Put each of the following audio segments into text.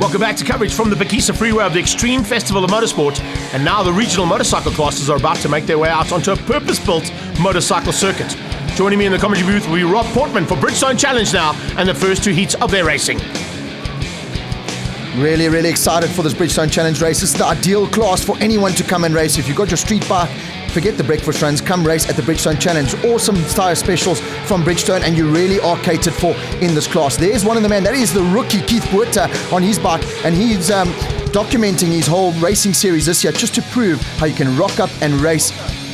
Welcome back to coverage from the Phakisa Freeway of the Extreme Festival of Motorsport. And now the regional motorcycle classes are about to make their way out onto a purpose-built motorcycle circuit. Joining me in the commentary booth will be Rob Portman for Bridgestone Challenge now and the first two heats of their racing. Really, really excited for this Bridgestone Challenge race. It's the ideal class for anyone to come and race. If you've got your street bike, forget the breakfast runs, come race at the Bridgestone Challenge. Awesome tyre specials from Bridgestone, and you really are catered for in this class. There's one of the men, that is the rookie Keith Buerta on his bike, and he's documenting his whole racing series this year just to prove how you can rock up and race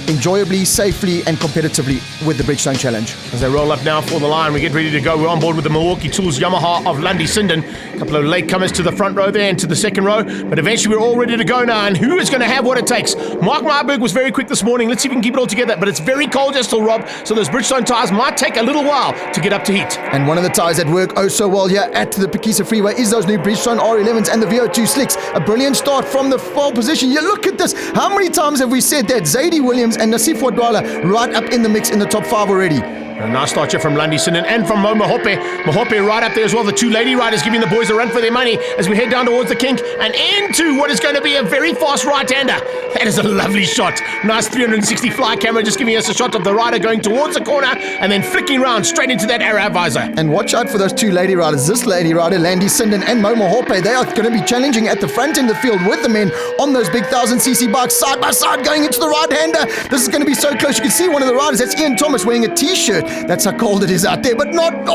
enjoyably, safely and competitively with the Bridgestone Challenge. As they roll up now for the line, we get ready to go. We're on board with the Milwaukee Tools Yamaha of Lundy Sinden. A couple of latecomers to the front row there and to the second row, but eventually we're all ready to go now. And who is going to have what it takes? Mark Marburg was very quick this morning. Let's see if we can keep it all together, but it's very cold just still, Rob, so those Bridgestone tyres might take a little while to get up to heat. And one of the tyres that work oh so well here at the Phakisa Freeway is those new Bridgestone R11s and the VO2 slicks. A brilliant start from the pole position. You look at this. How many times have we said that? Zadie Williams and Nassif Wadwala right up in the mix in the top 5 already. A nice start here from Lundy Sinden and from Mo Mohope. Mohope right up there as well. The two lady riders giving the boys a run for their money as we head down towards the kink and into what is going to be a very fast right-hander. That is a lovely shot. Nice 360 fly camera just giving us a shot of the rider going towards the corner and then flicking round straight into that arrow visor. And watch out for those two lady riders. This lady rider, Lundy Sinden and Mo Mohope, they are going to be challenging at the front end of the field with the men on those big 1000cc bikes side by side going into the right-hander. This is going to be so close. You can see one of the riders, that's Ian Thomas, wearing a t-shirt. That's how cold it is out there, but not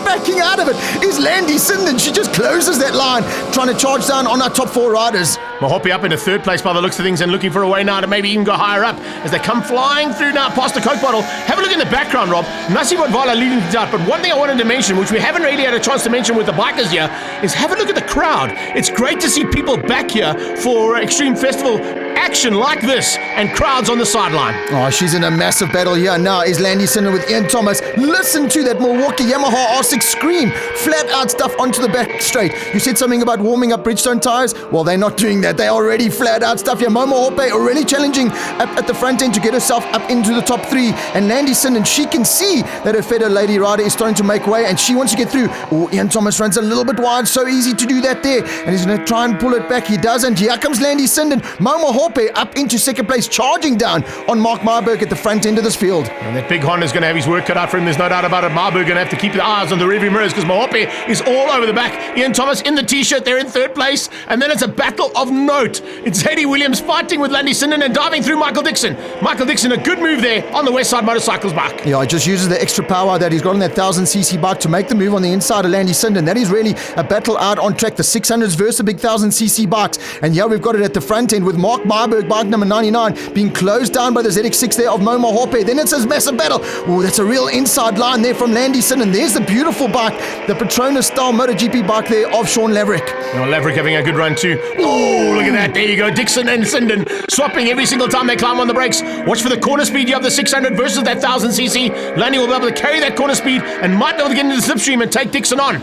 backing out of it is Lundy Sinden. She just closes that line, trying to charge down on our top 4 riders. Mohope up into third place by the looks of things and looking for a way now to maybe even go higher up as they come flying through now past the Coke bottle. Have a look in the background, Rob. Nassif Wadwala leading things out, but one thing I wanted to mention, which we haven't really had a chance to mention with the bikers here, is have a look at the crowd. It's great to see people back here for Extreme Festival action like this and crowds on the sideline. Oh, she's in a massive battle here now is Lundy Sinden with Ian Thomas. Listen to that Milwaukee Yamaha R6 scream. Flat out stuff onto the back straight. You said something about warming up Bridgestone tyres? Well, they're not doing that. They're already flat out stuff here. Mo Mohope already challenging up at the front end to get herself up into the top 3. And Lundy Sinden, she can see that her fellow lady rider is starting to make way and she wants to get through. Oh, Ian Thomas runs a little bit wide. So easy to do that there. And he's going to try and pull it back. He doesn't. Here comes Lundy Sinden. Mo Mohope up into second place, charging down on Mark Marburg at the front end of this field. And that big Honda's going to have his work cut out for him. There's no doubt about it. Marburg going to have to keep the eyes on the rearview mirrors because Mohope is all over the back. Ian Thomas in the t-shirt, they're in third place. And then it's a battle of note. It's Zadie Williams fighting with Lundy Sinden and diving through Michael Dixon. Michael Dixon, a good move there on the Westside Motorcycles bike. Yeah, he just uses the extra power that he's got on that 1000cc bike to make the move on the inside of Lundy Sinden. That is really a battle out on track. The 600s versus the big 1000cc bikes. And yeah, we've got it at the front end with Mark Marburg, bike number 99, being closed down by the ZX6 there of Mo Mohope. Then it's a massive battle. Oh, that's a real inside line there from Lundy Sinden. There's the beautiful bike, the Petronas style MotoGP bike there of Sean Laverick. Well, Laverick having a good run too. Oh, look at that. There you go. Dixon and Sinden swapping every single time they climb on the brakes. Watch for the corner speed. You have the 600 versus that 1000cc. Lundy will be able to carry that corner speed and might be able to get into the slipstream and take Dixon on.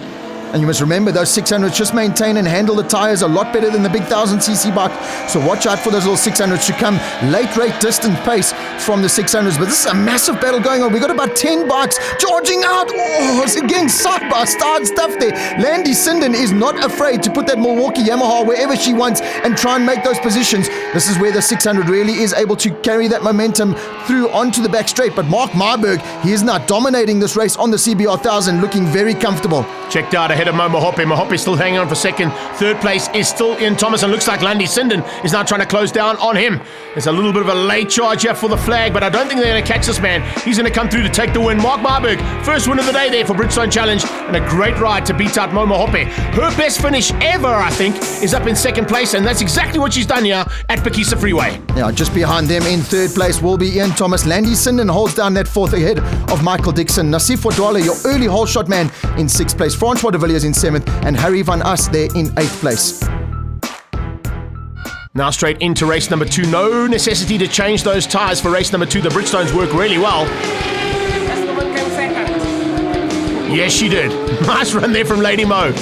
And you must remember those 600s just maintain and handle the tyres a lot better than the big 1000cc bike. So watch out for those little 600s to come late rate distant pace from the 600s. But this is a massive battle going on. We've got about 10 bikes charging out. Oh, it's again side by side stuff there. Lundy Sinden is not afraid to put that Milwaukee Yamaha wherever she wants and try and make those positions. This is where the 600 really is able to carry that momentum through onto the back straight. But Mark Marburg, he is now dominating this race on the CBR 1000, looking very comfortable. Checked out ahead of Mo Mohope. Mohope still hanging on for second. Third place is still Ian Thomas and looks like Lundy Sinden is now trying to close down on him. There's a little bit of a late charge here for the flag, but I don't think they're going to catch this man. He's going to come through to take the win. Mark Marburg, first win of the day there for Bridgestone Challenge and a great ride to beat out Mo Mohope. Her best finish ever, I think, is up in second place, and that's exactly what she's done here at Phakisa Freeway. Yeah, just behind them in third place will be Ian Thomas. Lundy Sinden holds down that fourth ahead of Michael Dixon. Nassif Wadwala, your early hole shot man, in sixth place. Francois de Villiers in seventh, and Harry van Us there in eighth place. Now straight into race number 2. No necessity to change those tyres for race number 2. The Bridgestones work really well. Yes, she did. Nice run there from Lady Mo.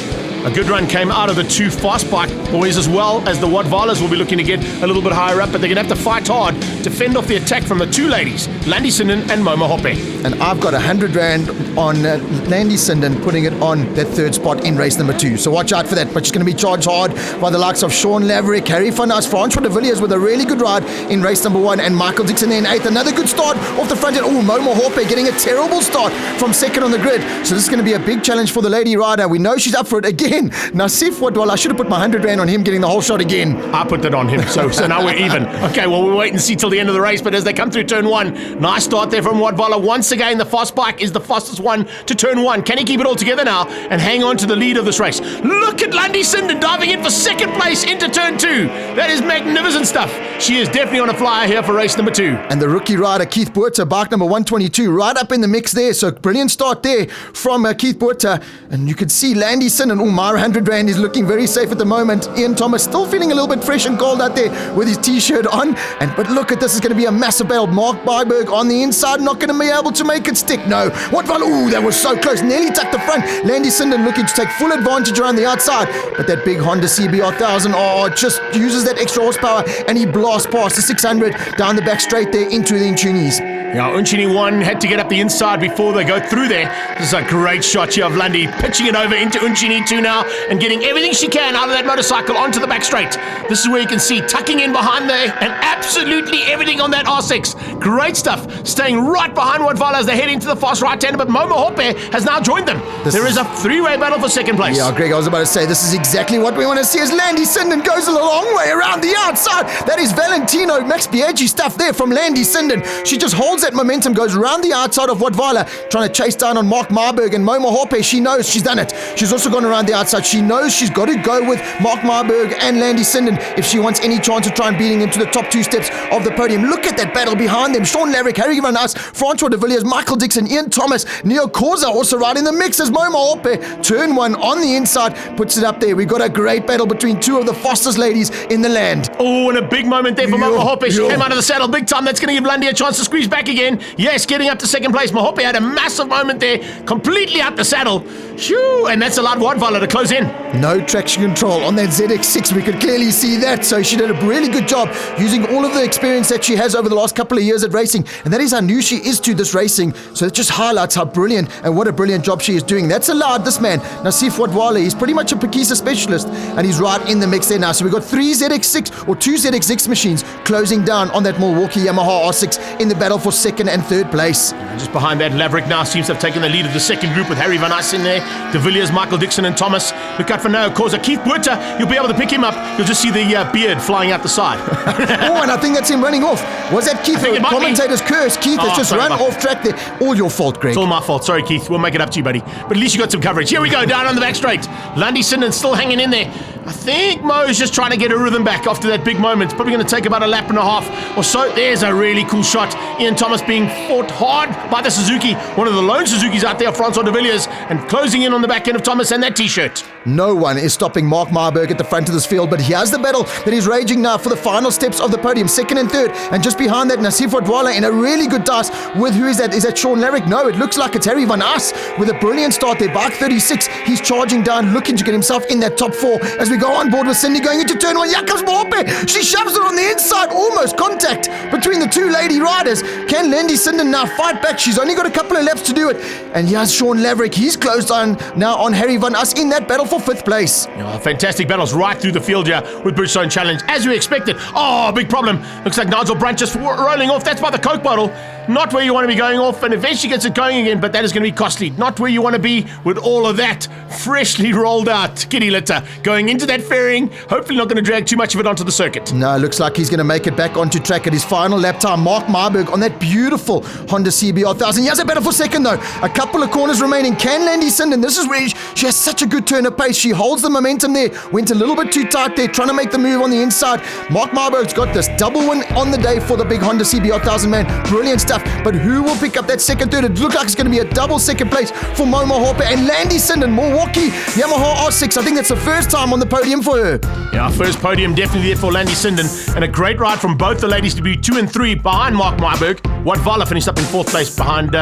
A good run came out of the 2 fast bike Boys, as well as the Wadvalas will be looking to get a little bit higher up, but they're going to have to fight hard to fend off the attack from the two ladies, Landi Sinden and Momo Hoppe. And I've got 100 Rand on Landi Sinden, putting it on that third spot in race number 2. So watch out for that. But she's going to be charged hard by the likes of Sean Laverick, Harry Van As, Francois de Villiers with a really good ride in race number 1, and Michael Dixon in 8th. Another good start off the front end. Oh, Momo Hoppe getting a terrible start from second on the grid. So this is going to be a big challenge for the lady rider. We know she's up for it again. Nasif Wadwala, I should have put my 100 Rand on him getting the whole shot again. I put that on him, so now we're even. Okay, well, we'll wait and see till the end of the race, but as they come through turn 1, nice start there from Wadvala. Once again, the fast bike is the fastest one to turn 1. Can he keep it all together now and hang on to the lead of this race? Look at Landi Sinden diving in for second place into turn 2. That is magnificent stuff. She is definitely on a flyer here for race number 2. And the rookie rider, Keith Buerta, bike number 122, right up in the mix there. So brilliant start there from Keith Buerta. And you can see Landi Sinden, my 100 Rand is looking very safe at the moment. Ian Thomas still feeling a little bit fresh and cold out there with his t-shirt on. But look at this, is going to be a massive battle. Mark Byberg on the inside, not going to be able to make it stick. No. That was so close. Nearly tucked the front. Landi Sinden looking to take full advantage around the outside. But that big Honda CBR 1000 just uses that extra horsepower and he blasts past the 600 down the back straight there into the Intunis. Now, Unchini 1 had to get up the inside before they go through there. This is a great shot here of Landi, pitching it over into Unchini 2 now and getting everything she can out of that motorcycle onto the back straight. This is where you can see tucking in behind there and absolutely everything on that R6. Great stuff. Staying right behind Wadvala as they head into the fast right-hander, but Momo Hoppe has now joined them. There is a three-way battle for second place. Yeah, Greg, I was about to say, this is exactly what we want to see as Landi Sinden goes a long way around the outside. That is Valentino Max Biaggi stuff there from Landi Sinden. She just holds that momentum, goes around the outside of Wadvala, trying to chase down on Mark Marburg and Momo Hoppe. She knows she's done it. She's also gone around the outside. She knows she's got to go with Mark Marburg and Landi Sinden if she wants any chance of trying beating into the top 2 steps of the podium. Look at that battle behind them. Sean Laverick, Harry Van As, Francois de Villiers, Michael Dixon, Ian Thomas, Neo Corza also right in the mix as Momo Hoppe, turn 1 on the inside, puts it up there. We've got a great battle between 2 of the fastest ladies in the land. Oh, and a big moment there for Momo Hoppe. She came out of the saddle big time. That's going to give Landi a chance to squeeze back again. Yes, getting up to second place. Mohoppe had a massive moment there, completely out the saddle. Shoo, and that's allowed Wadvala to close in. No traction control on that ZX6. We could clearly see that. So she did a really good job using all of the experience that she has over the last couple of years at racing. And that is how new she is to this racing. So it just highlights how brilliant and what a brilliant job she is doing. That's allowed this man, Nasif Wadwala. He's pretty much a Phakisa specialist and he's right in the mix there now. So we've got 3 ZX6 or 2 ZX6 machines closing down on that Milwaukee Yamaha R6 in the battle for second and third place. And just behind that, Laverick now seems to have taken the lead of the second group with Harry Van As in there, De Villiers, Michael Dixon and Thomas. Look out for Neo Corza. Keith Buerta, you'll be able to pick him up. You'll just see the beard flying out the side. And I think that's him running off. Was that Keith? Commentator's curse. Keith has just run off track there. All your fault, Greg. It's all my fault. Sorry, Keith. We'll make it up to you, buddy. But at least you got some coverage. Here we go, down on the back straight. Landi Sinden still hanging in there. I think Mo's just trying to get her rhythm back after that big moment. It's probably going to take about a lap and a half or so. There's a really cool shot. Ian Thomas being fought hard by the Suzuki. One of the lone Suzukis out there, Francois de Villiers, and closing in on the back end of Thomas and that t-shirt. No one is stopping Mark Marburg at the front of this field, but here's the battle that is raging now for the final steps of the podium, second and third. And just behind that, Nasif Wadwala in a really good dice with, who is that? Is that Sean Laverick? No, it looks like it's Harry Van As with a brilliant start there. Bike 36, he's charging down, looking to get himself in that top 4 as we go on board with Cindy going into turn 1. Here comes Mohoppe. She shoves it on the inside, almost contact between the 2 lady riders. Can Landi Sinden now fight back? She's only got a couple of laps to do it. And here's Sean Laverick. He's closed on now on Harry Van As in that battle for 5th place. Yeah, fantastic battles right through the field here with Bridgestone Challenge, as we expected. Oh, big problem. Looks like Nigel Brunt just rolling off. That's by the Coke bottle. Not where you want to be going off, and eventually gets it going again, but that is going to be costly. Not where you want to be with all of that freshly rolled out kitty litter going into that fairing. Hopefully not going to drag too much of it onto the circuit. No, looks like he's going to make it back onto track at his final lap time. Mark Marburg on that beautiful Honda CBR 1000. He has a battle for second though. A couple of corners remaining. Can Landi Sinden? This is where she has such a good turn of pace. She holds the momentum there. Went a little bit too tight there, trying to make the move on the inside. Mark Marburg's got this double win on the day for the big Honda CBR 1000, man. Brilliant stuff. But who will pick up that second, third? It looks like it's going to be a double second place for Momo Hoppe and Landi Sinden, Milwaukee Yamaha R6. I think that's the first time on the podium for her. Yeah, first podium definitely there for Landi Sinden, and a great ride from both the ladies to be 2 and 3 behind Mark Marburg. Wout finished up in 4th place behind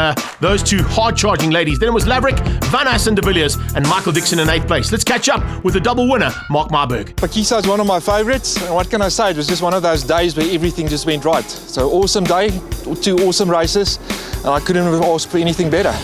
those two hard-charging ladies. Then it was Laverick, Van Assen de Villiers, and Michael Dixon in 8th place. Let's catch up with the double winner, Mark Marburg. Phakisa is one of my favourites, and what can I say? It was just one of those days where everything just went right. So awesome day, 2 awesome races, and I couldn't have asked for anything better.